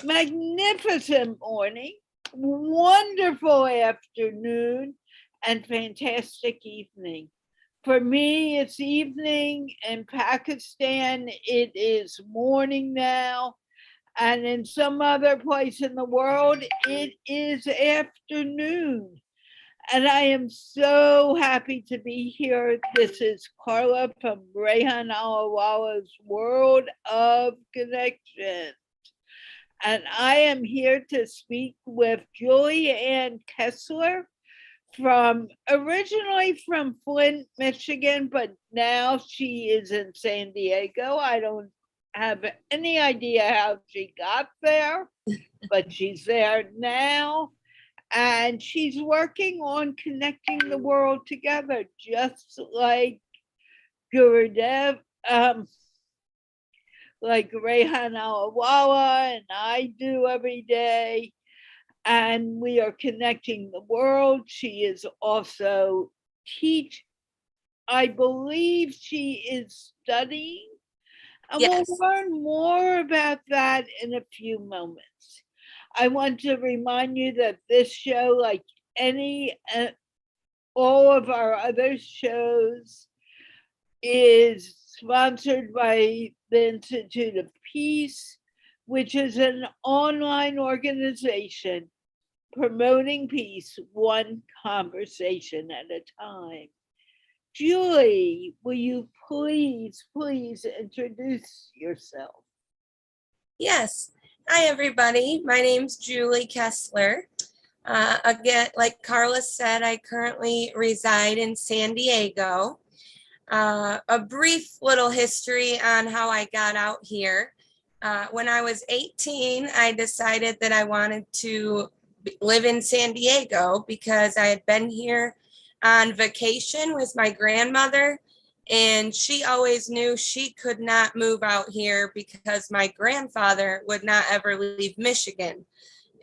magnificent morning, wonderful afternoon, and fantastic evening. For me, it's evening. In Pakistan, it is morning now. And in some other place in the world, it is afternoon. And I am so happy to be here. This is Carla from Rehan Allahwala's World of Connection. And I am here to speak with Julie Ann Kessler originally from Flint, Michigan, but now she is in San Diego. I don't have any idea how she got there, but she's there now. And she's working on connecting the world together, just like Gurudev, like Rehan Allahwala and I do every day. And we are connecting the world. She is also I believe she is studying. And yes, we'll learn more about that in a few moments. I want to remind you that this show, like all of our other shows, is sponsored by the Institute of Peace, which is an online organization promoting peace one conversation at a time. Julie, will you please introduce yourself? Yes. Hi, everybody. My name's Julie Kessler. Again, like Carla said, I currently reside in San Diego. A brief little history on how I got out here. When I was 18, I decided that I wanted to live in San Diego because I had been here on vacation with my grandmother, and she always knew she could not move out here because my grandfather would not ever leave Michigan.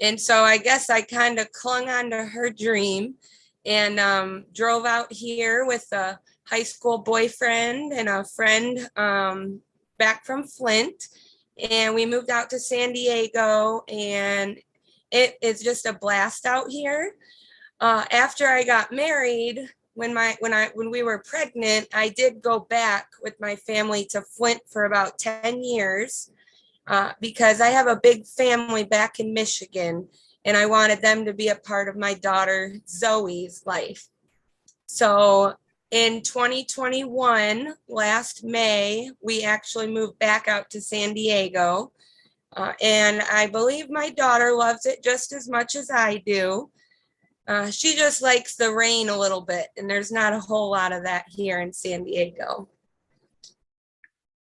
And so I guess I kind of clung on to her dream and drove out here with a high school boyfriend and a friend back from Flint. And we moved out to San Diego, and it is just a blast out here. After I got married, when we were pregnant, I did go back with my family to Flint for about 10 years because I have a big family back in Michigan, and I wanted them to be a part of my daughter Zoe's life. So in 2021, last May, we actually moved back out to San Diego. And I believe my daughter loves it just as much as I do. She just likes the rain a little bit, and there's not a whole lot of that here in San Diego.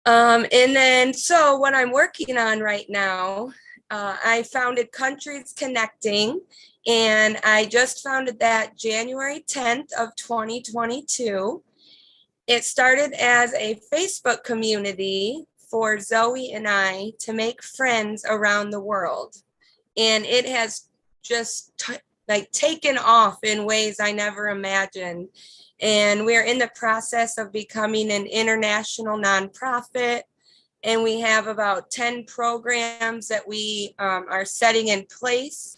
And then, so what I'm working on right now, I founded Countries Connecting, and I just founded that January 10th of 2022. It started as a Facebook community for Zoe and I to make friends around the world. And it has just taken off in ways I never imagined. And we're in the process of becoming an international nonprofit. And we have about 10 programs that we are setting in place.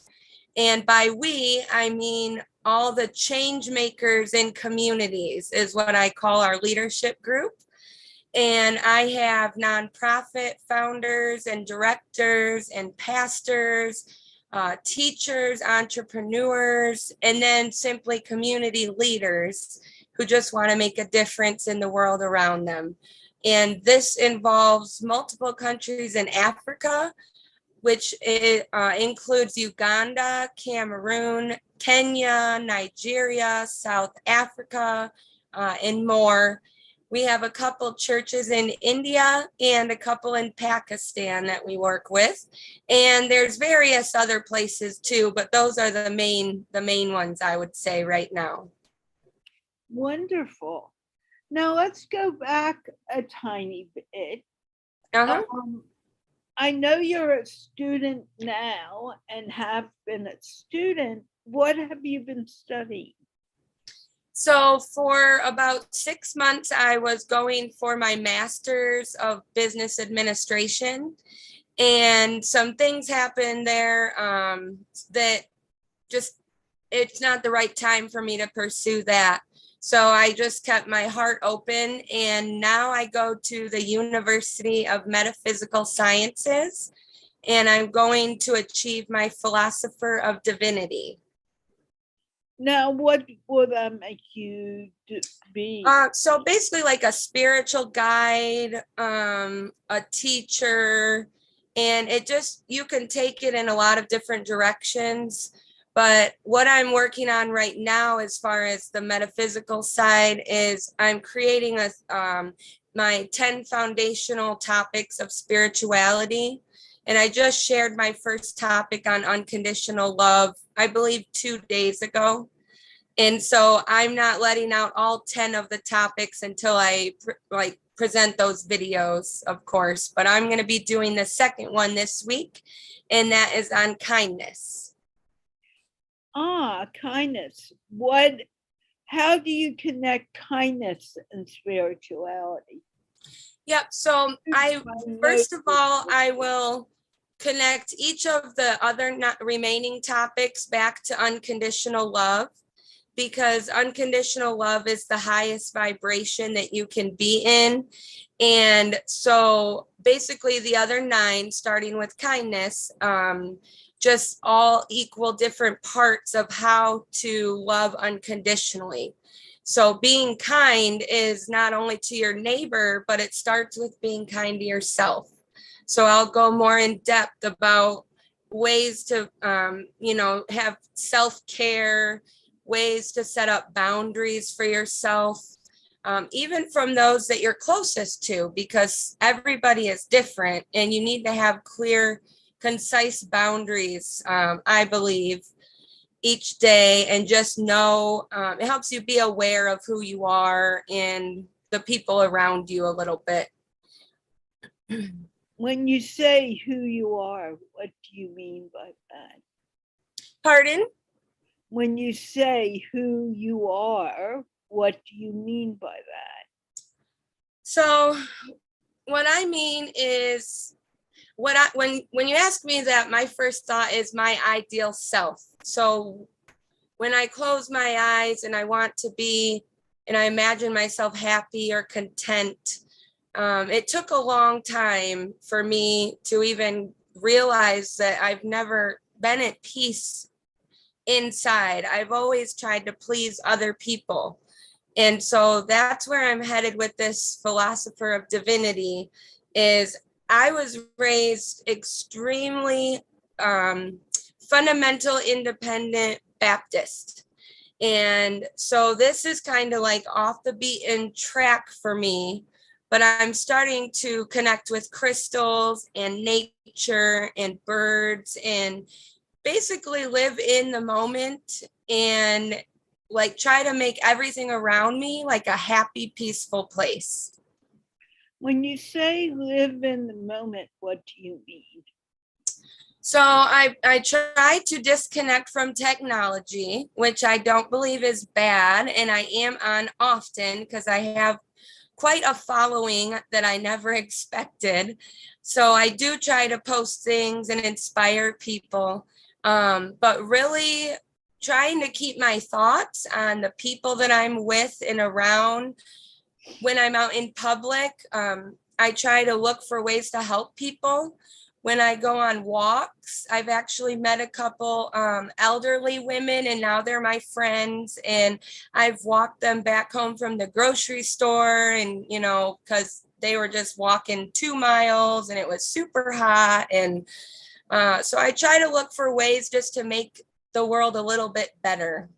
And by we, I mean all the change makers in communities is what I call our leadership group. And I have nonprofit founders and directors and pastors, teachers, entrepreneurs, and then simply community leaders who just want to make a difference in the world around them. And this involves multiple countries in Africa, which includes Uganda, Cameroon, Kenya, Nigeria, South Africa, and more. We have a couple churches in India and a couple in Pakistan that we work with. And there's various other places too, but those are the main ones I would say right now. Wonderful. Now let's go back a tiny bit. I know you're a student now and have been a student. What have you been studying? So for about 6 months, I was going for my master's of business administration. And some things happened there that just, it's not the right time for me to pursue that. So I just kept my heart open, and now I go to the University of Metaphysical Sciences, and I'm going to achieve my Philosopher of Divinity. Now, what will that make you be? So basically like a spiritual guide, a teacher, and it just, you can take it in a lot of different directions. But what I'm working on right now, as far as the metaphysical side, is I'm creating my 10 foundational topics of spirituality. And I just shared my first topic on unconditional love, I believe 2 days ago. And so I'm not letting out all 10 of the topics until I present those videos, of course. But I'm going to be doing the second one this week, and that is on kindness. Kindness. How do you connect kindness and spirituality? Yep. So first of all, I will connect each of the other remaining topics back to unconditional love, because unconditional love is the highest vibration that you can be in. And so basically the other 9, starting with kindness, just all equal different parts of how to love unconditionally. So being kind is not only to your neighbor, but it starts with being kind to yourself. So I'll go more in depth about ways to, have self-care, ways to set up boundaries for yourself, even from those that you're closest to, because everybody is different and you need to have clear, concise boundaries, I believe, each day. And just know, it helps you be aware of who you are and the people around you a little bit. When you say who you are, what do you mean by that? Pardon? When you say who you are, what do you mean by that? So what I mean is, when you ask me that, my first thought is my ideal self. So when I close my eyes and I want to be, and I imagine myself happy or content, it took a long time for me to even realize that I've never been at peace inside. I've always tried to please other people. And so that's where I'm headed with this Philosopher of Divinity. Is I was raised extremely fundamental, independent Baptist. And so this is kind of like off the beaten track for me, but I'm starting to connect with crystals and nature and birds, and basically live in the moment, and like try to make everything around me like a happy, peaceful place. When you say live in the moment, what do you mean? So I try to disconnect from technology, which I don't believe is bad, and I am on often because I have quite a following that I never expected. So I do try to post things and inspire people, but really trying to keep my thoughts on the people that I'm with and around. When I'm out in public, I try to look for ways to help people. When I go on walks, I've actually met a couple elderly women, and now they're my friends. And I've walked them back home from the grocery store, and, because they were just walking 2 miles and it was super hot. And so I try to look for ways just to make the world a little bit better.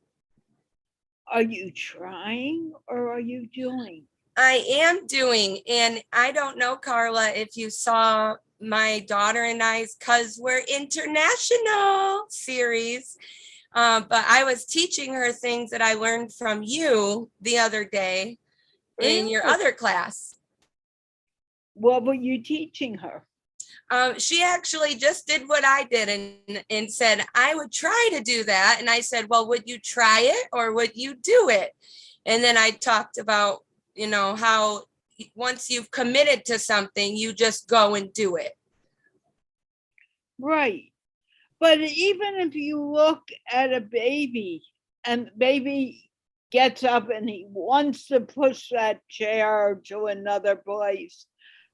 Are you trying or are you doing? I am doing. And I don't know, Carla, if you saw my daughter and I's "'Cause We're International" series, but I was teaching her things that I learned from you the other day in your other class. What were you teaching her? She actually just did what I did and said, I would try to do that. And I said, well, would you try it or would you do it? And then I talked about, how once you've committed to something, you just go and do it. Right. But even if you look at a baby and baby gets up and he wants to push that chair to another place,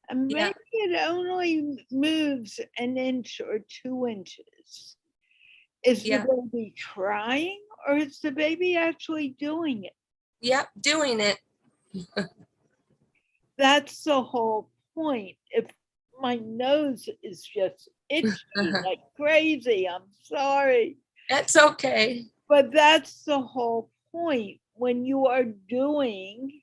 and Yeah. maybe it only moves an inch or 2 inches. Is the Yeah. baby trying or is the baby actually doing it? Yep. Doing it. That's the whole point. If my nose is just itchy like crazy, I'm sorry. That's okay. But that's the whole point. When you are doing,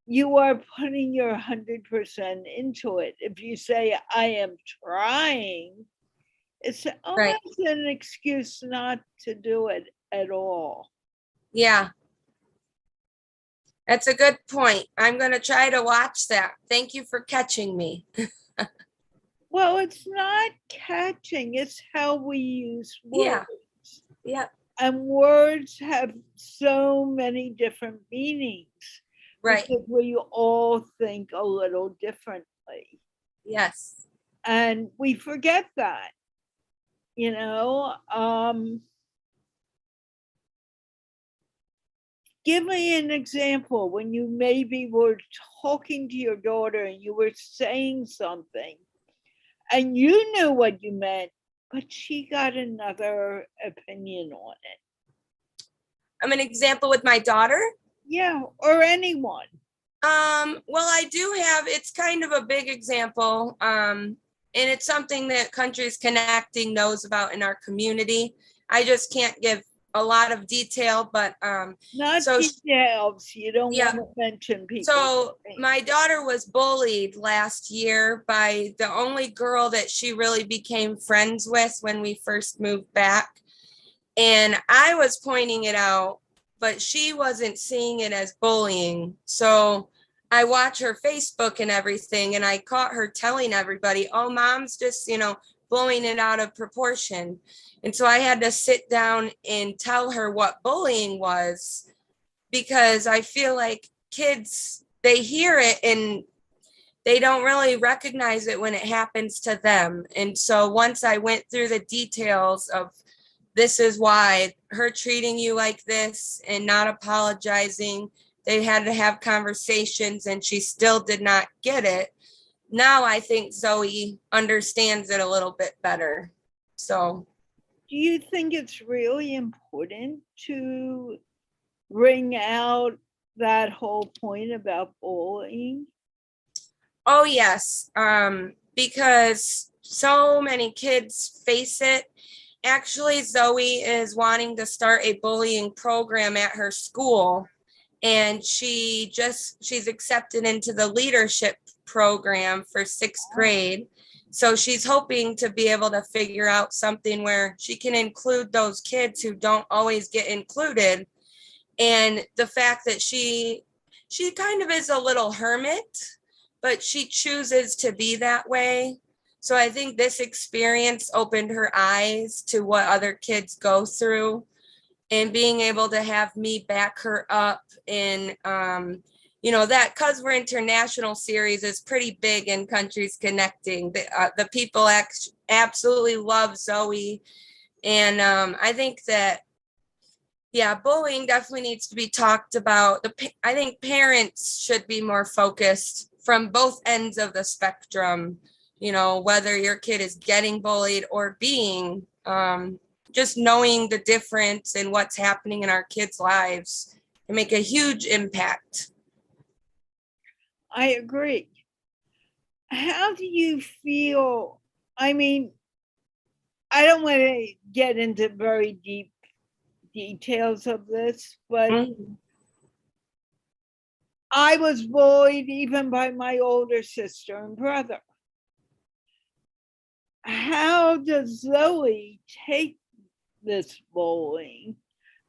you are putting your 100% into it. If you say, I am trying, it's Right. almost an excuse not to do it at all. Yeah. That's a good point. I'm going to try to watch that. Thank you for catching me. Well, it's not catching, it's how we use Yeah. words. Yeah. And words have so many different meanings Right. because we all think a little differently. Yes. And we forget that, you know. Give me an example when you maybe were talking to your daughter and you were saying something and you knew what you meant, but she got another opinion on it. I'm an example with my daughter. Yeah, or anyone. Well, I do have, it's kind of a big example. And it's something that Countries Connecting knows about in our community. I just can't give a lot of detail, but Not so details. You don't yeah. want to mention people. So my daughter was bullied last year by the only girl that she really became friends with when we first moved back. And I was pointing it out, but she wasn't seeing it as bullying. So I watch her Facebook and everything, and I caught her telling everybody, oh, mom's just, blowing it out of proportion. And so I had to sit down and tell her what bullying was, because I feel like kids, they hear it and they don't really recognize it when it happens to them. And so once I went through the details of this is why, her treating you like this and not apologizing, they had to have conversations and she still did not get it. Now I think Zoe understands it a little bit better. So, do you think it's really important to bring out that whole point about bullying? oh yes, because so many kids face it. Actually, Zoe is wanting to start a bullying program at her school, and she's accepted into the leadership program for 6th grade. So she's hoping to be able to figure out something where she can include those kids who don't always get included. And the fact that she kind of is a little hermit, but she chooses to be that way. So I think this experience opened her eyes to what other kids go through, and being able to have me back her up in, that Cause We're International series is pretty big in Countries Connecting. The people absolutely love Zoe. And I think that, yeah, bullying definitely needs to be talked about. I think parents should be more focused from both ends of the spectrum, whether your kid is getting bullied or being, just knowing the difference in what's happening in our kids' lives can make a huge impact. I agree. How do you feel? I mean, I don't want to get into very deep details of this, but I was bullied even by my older sister and brother. How does Zoe take this bullying?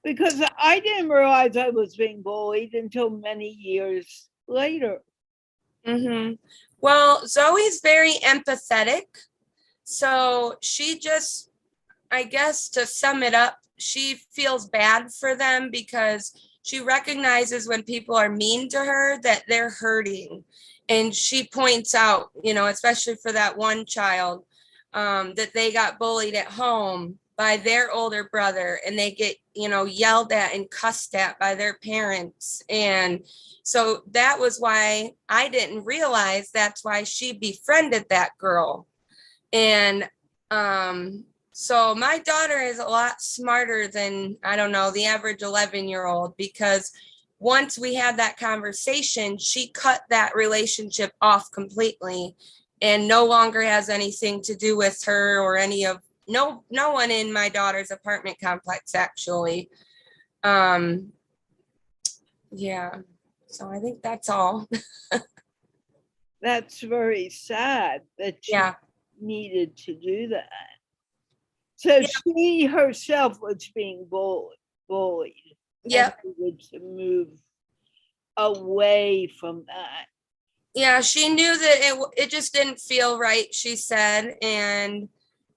Because I didn't realize I was being bullied until many years later. Mm-hmm. Well, Zoe's very empathetic. So she just, I guess to sum it up, she feels bad for them because she recognizes when people are mean to her that they're hurting. And she points out, especially for that one child, that they got bullied at home by their older brother, and they get, yelled at and cussed at by their parents. And so that was why I didn't realize that's why she befriended that girl. And so my daughter is a lot smarter than, I don't know, the average 11-year-old, because once we had that conversation, she cut that relationship off completely and no longer has anything to do with her or no one in my daughter's apartment complex, actually. Yeah, so I think that's all. That's very sad that she Yeah. needed to do that. So she herself was being bullied. Yeah. Needed to move away from that. Yeah, she knew that it just didn't feel right, she said. And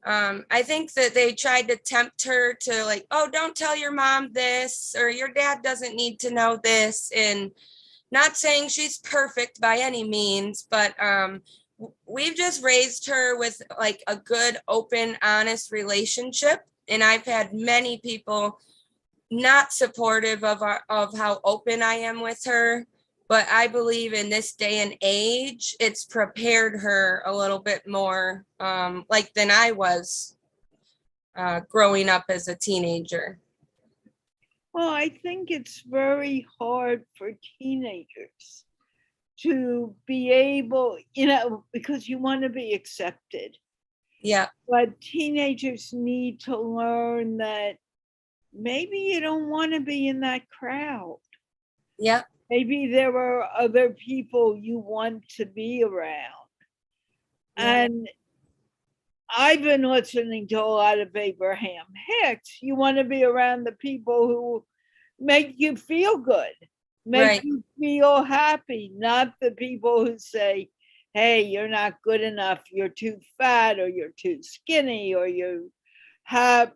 I think that they tried to tempt her to, like, oh, don't tell your mom this, or your dad doesn't need to know this. And not saying she's perfect by any means, but we've just raised her with like a good, open, honest relationship. And I've had many people not supportive of how open I am with her. But I believe in this day and age, it's prepared her a little bit more like than I was growing up as a teenager. Well, I think it's very hard for teenagers to be able, because you want to be accepted. Yeah. But teenagers need to learn that maybe you don't want to be in that crowd. Yeah. Maybe there are other people you want to be around. Yeah. And I've been listening to a lot of Abraham Hicks. You want to be around the people who make you feel good, make you feel happy, not the people who say, hey, you're not good enough, you're too fat, or you're too skinny, or you have,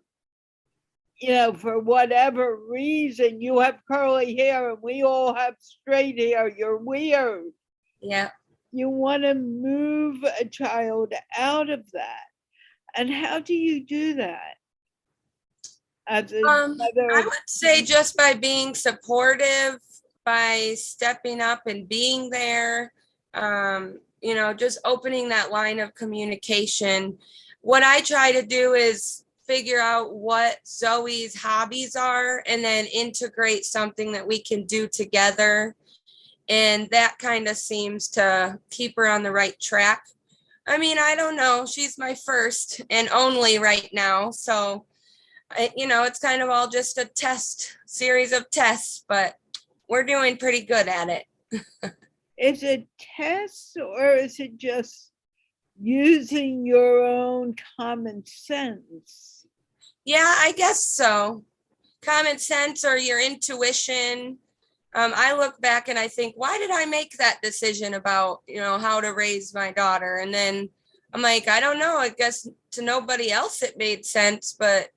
for whatever reason, you have curly hair and we all have straight hair, you're weird. Yeah. You want to move a child out of that. And how do you do that? I would say just by being supportive, by stepping up and being there, just opening that line of communication. What I try to do is figure out what Zoe's hobbies are and then integrate something that we can do together. And that kind of seems to keep her on the right track. I mean, I don't know. She's my first and only right now. So, it's kind of all just a series of tests, but we're doing pretty good at it. Is it tests or is it just using your own common sense? Yeah, I guess so. Common sense or your intuition. I look back and I think, why did I make that decision about, how to raise my daughter? And then I'm like, I don't know. I guess to nobody else it made sense, but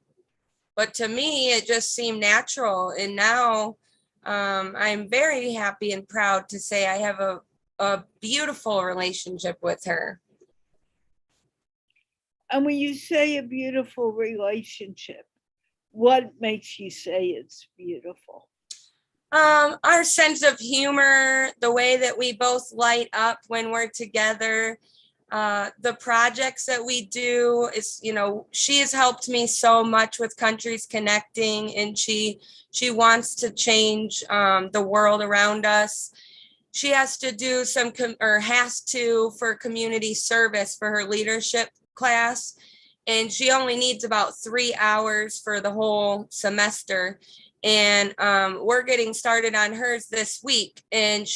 to me, it just seemed natural. And now I'm very happy and proud to say I have a beautiful relationship with her. And when you say a beautiful relationship, what makes you say it's beautiful? Our sense of humor, the way that we both light up when we're together, the projects that we do is, she has helped me so much with Countries Connecting, and she wants to change the world around us. She has to do for community service for her leadership class, and she only needs about 3 hours for the whole semester. And we're getting started on hers this week. And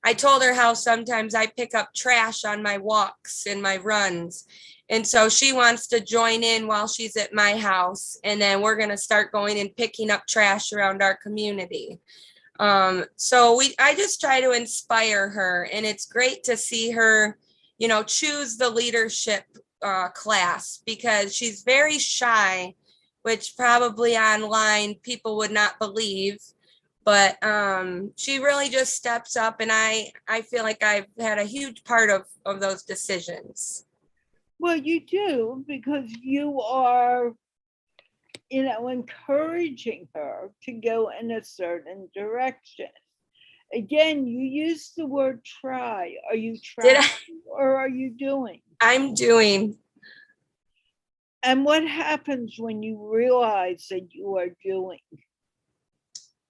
I told her how sometimes I pick up trash on my walks and my runs. And so she wants to join in while she's at my house. And then we're going to start going and picking up trash around our community. So I just try to inspire her. And it's great to see her, choose the leadership class, because she's very shy, which probably online people would not believe, but she really just steps up, and I feel like I've had a huge part of those decisions. Well, you do because you are, encouraging her to go in a certain direction. Again, you use the word try. Are you Did trying or are you doing? I'm doing. And what happens when you realize that you are doing?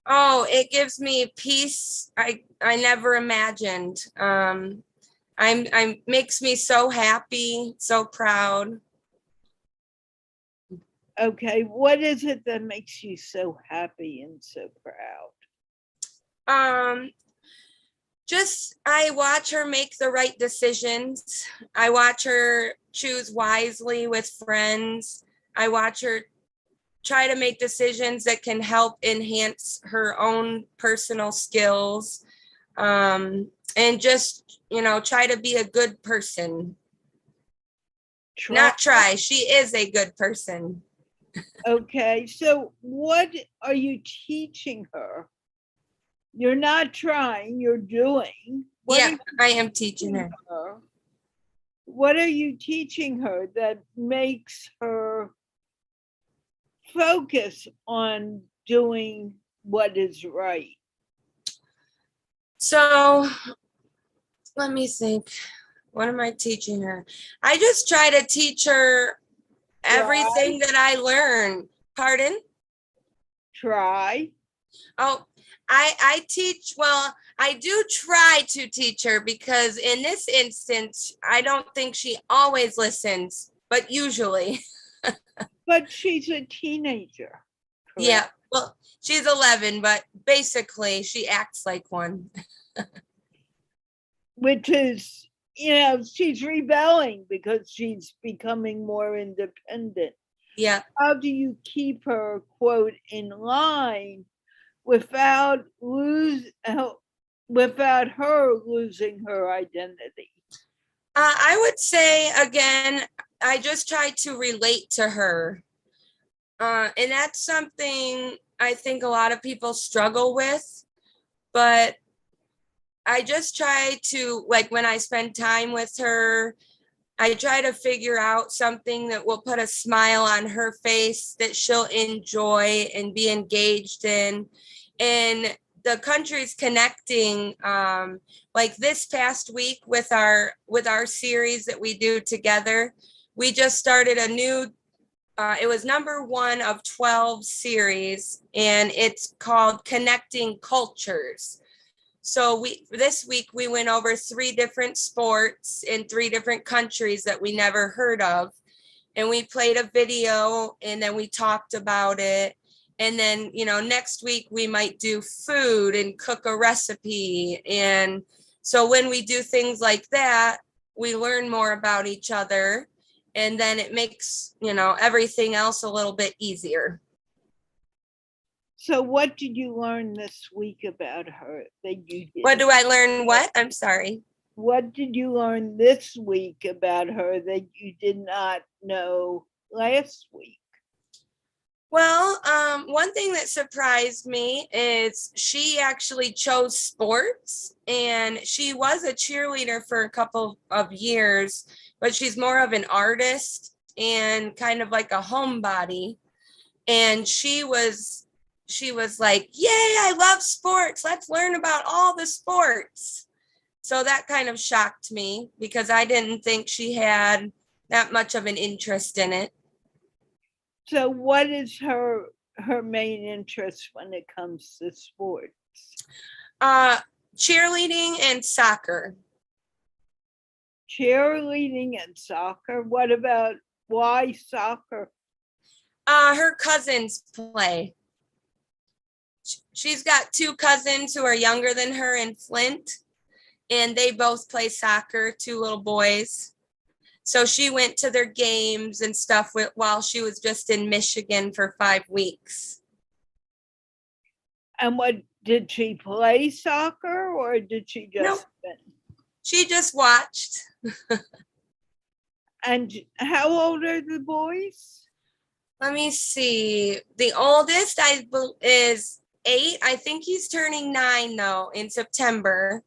Oh, it gives me peace I never imagined. I'm makes me so happy, so proud. Okay, what is it that makes you so happy and so proud? Just I watch her make the right decisions. I watch her choose wisely with friends. I watch her try to make decisions that can help enhance her own personal skills. And just, try to be a good person. Not try, she is a good person. Okay, so what are you teaching her? You're not trying, you're doing. Yeah, I am teaching her. What are you teaching her that makes her focus on doing what is right? So let me think. What am I teaching her? I just try to teach her everything that I learn. Pardon? Try. Oh, I teach, well, I do try to teach her because in this instance, I don't think she always listens, but usually. But she's a teenager. Correct? Yeah, well, she's 11, but basically she acts like one. Which is, she's rebelling because she's becoming more independent. Yeah. How do you keep her, quote, in line without her losing her identity? I would say, again, I just try to relate to her. And that's something I think a lot of people struggle with. But I just try to, like, when I spend time with her, I try to figure out something that will put a smile on her face that she'll enjoy and be engaged in. And the country's connecting, like this past week with our series that we do together. We just started a new, it was number 1 of 12 series, and it's called Connecting Cultures. So this week we went over 3 different sports in 3 different countries that we never heard of. And we played a video and then we talked about it. And then, next week we might do food and cook a recipe. And so when we do things like that, we learn more about each other. And then it makes, everything else a little bit easier. So what did you learn this week about her that you did? What do I learn? What? I'm sorry. What did you learn this week about her that you did not know last week? Well, one thing that surprised me is she actually chose sports, and she was a cheerleader for a couple of years, but she's more of an artist and kind of like a homebody. And she was like, yay, I love sports. Let's learn about all the sports. So that kind of shocked me because I didn't think she had that much of an interest in it. So what is her main interest when it comes to sports? Cheerleading and soccer. Cheerleading and soccer? What about, why soccer? Her cousins play. She's got 2 cousins who are younger than her in Flint, and they both play soccer, 2 little boys. So she went to their games and stuff while she was just in Michigan for 5 weeks. And what, did she play soccer or did she just? No, she just watched. And how old are the boys? Let me see. The oldest is 8. I think he's turning 9 though in September.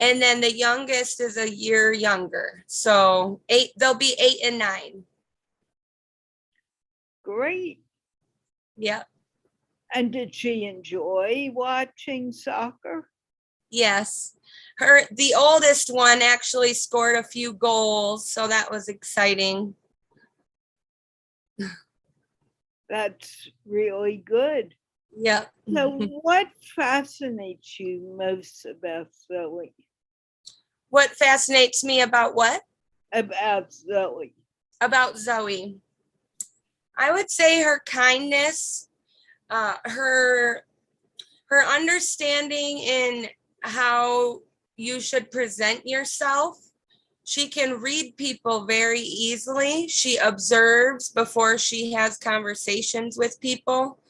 And then the youngest is a year younger. So they'll be 8 and 9. Great. Yep. And did she enjoy watching soccer? Yes. The oldest one actually scored a few goals, so that was exciting. That's really good. Yep. So what fascinates you most about Zoe? What fascinates me about what? About Zoe. About Zoe. I would say her kindness, her understanding in how you should present yourself. She can read people very easily. She observes before she has conversations with people.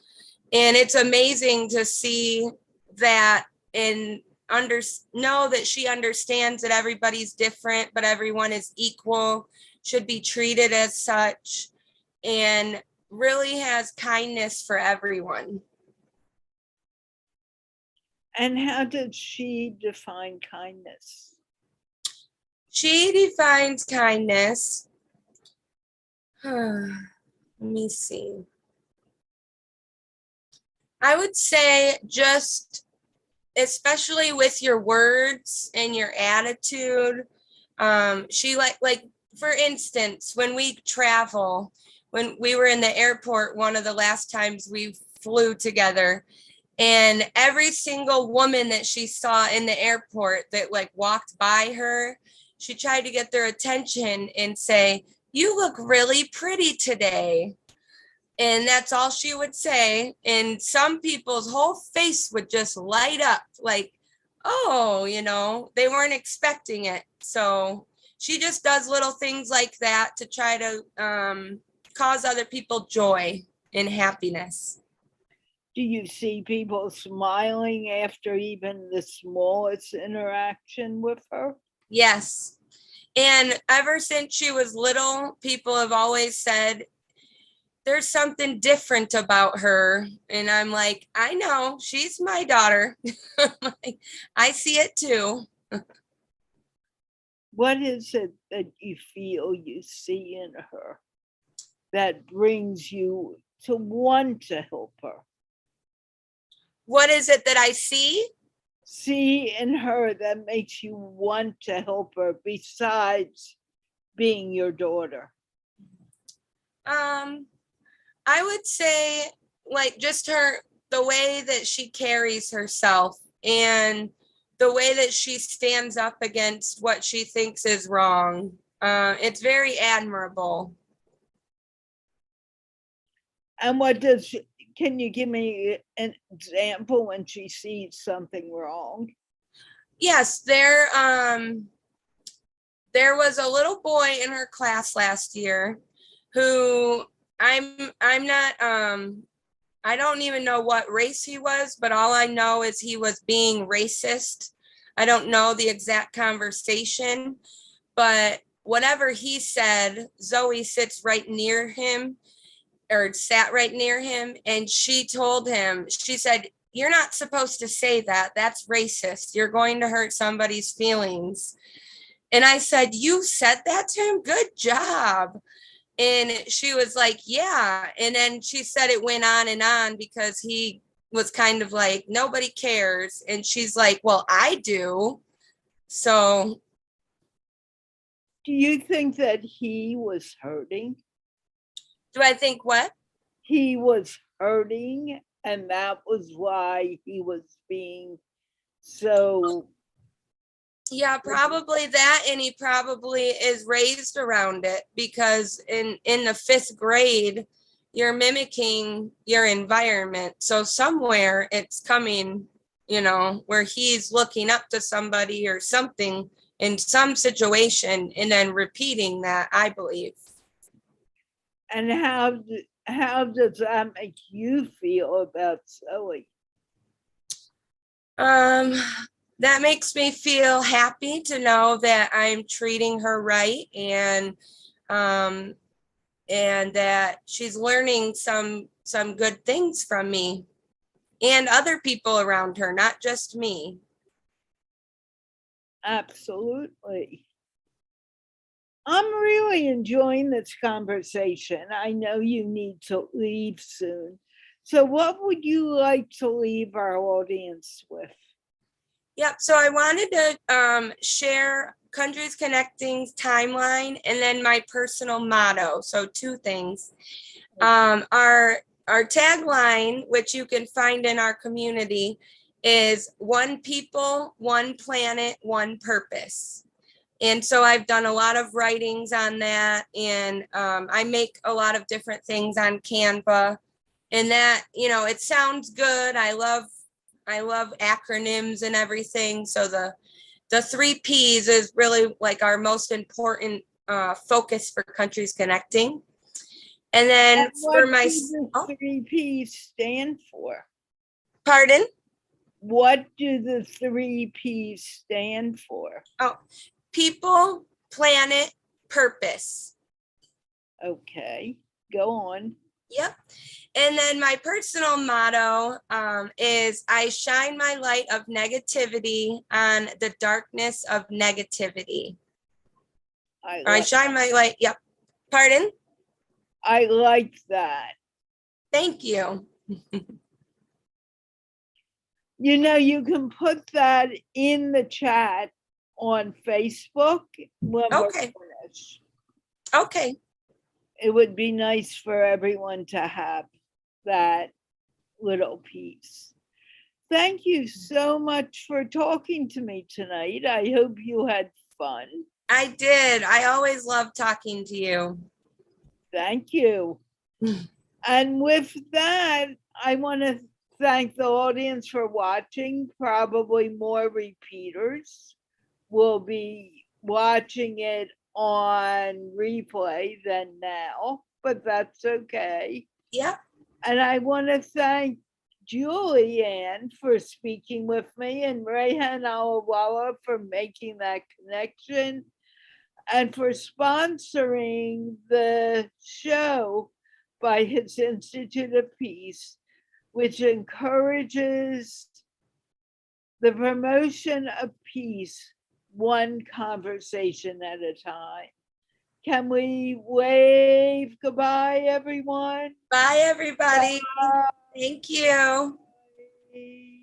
And it's amazing to see that and know that she understands that everybody's different, but everyone is equal, should be treated as such, and really has kindness for everyone. And how did she define kindness? She defines kindness. Let me see. I would say just, especially with your words and your attitude. She like for instance, when we travel, when we were in the airport, one of the last times we flew together, and every single woman that she saw in the airport that like walked by her, she tried to get their attention and say, "You look really pretty today." And that's all she would say. And some people's whole face would just light up like, oh, they weren't expecting it. So she just does little things like that to try to cause other people joy and happiness. Do you see people smiling after even the smallest interaction with her? Yes. And ever since she was little, people have always said, there's something different about her. And I'm like, I know, she's my daughter. I see it too. What is it that you feel you see in her that brings you to want to help her? What is it that I see? See in her that makes you want to help her besides being your daughter? I would say like just the way that she carries herself and the way that she stands up against what she thinks is wrong. It's very admirable. And can you give me an example when she sees something wrong? Yes, there was a little boy in her class last year who I'm not I don't even know what race he was, but all I know is he was being racist. I don't know the exact conversation, but whatever he said, Zoe sits right near him or sat right near him, and she told him, she said, "You're not supposed to say that. That's racist. You're going to hurt somebody's feelings." And I said, "You said that to him? Good job." And she was like, "Yeah." And then she said it went on and on because he was kind of like, "Nobody cares." And she's like, "Well, I do." So, Do you think that he was hurting? do I think what? He was hurting, and that was why he was being so. Yeah, probably that, and he probably is raised around it because in the 5th grade, you're mimicking your environment. So somewhere it's coming, where he's looking up to somebody or something in some situation and then repeating that, I believe. And how does that make you feel about Zoe? That makes me feel happy to know that I'm treating her right, um, and that she's learning some good things from me and other people around her, not just me. Absolutely. I'm really enjoying this conversation. I know you need to leave soon. So, what would you like to leave our audience with? Yep. So I wanted to share Countries Connecting's timeline and then my personal motto. So two things. Our tagline, which you can find in our community, is one people, one planet, one purpose. And so I've done a lot of writings on that, and I make a lot of different things on Canva. And that, you know, it sounds good. I love acronyms and everything. So the 3 Ps is really like our most important focus for Countries Connecting. And then And for what my, do the 3Ps stand for? pardon? What do the 3Ps stand for? Oh, people, planet, purpose. Okay, go on. Yep. And then my personal motto is I shine my light of negativity on the darkness of negativity. I shine my light. Yep. Pardon? I like that. Thank you. You know, you can put that in the chat on Facebook when Okay. we're finished. Okay. It would be nice for everyone to have that little piece. Thank you so much for talking to me tonight. I hope you had fun. I did. I always love talking to you. Thank you. And with that, I want to thank the audience for watching. Probably more repeaters will be watching it on replay than now, but that's okay. Yeah. And I want to thank Julie Ann for speaking with me and Rehan Allahwala for making that connection and for sponsoring the show by his Institute of Peace, which encourages the promotion of peace one conversation at a time. Can we wave goodbye, everyone? Bye, everybody. Bye. Thank you. Bye.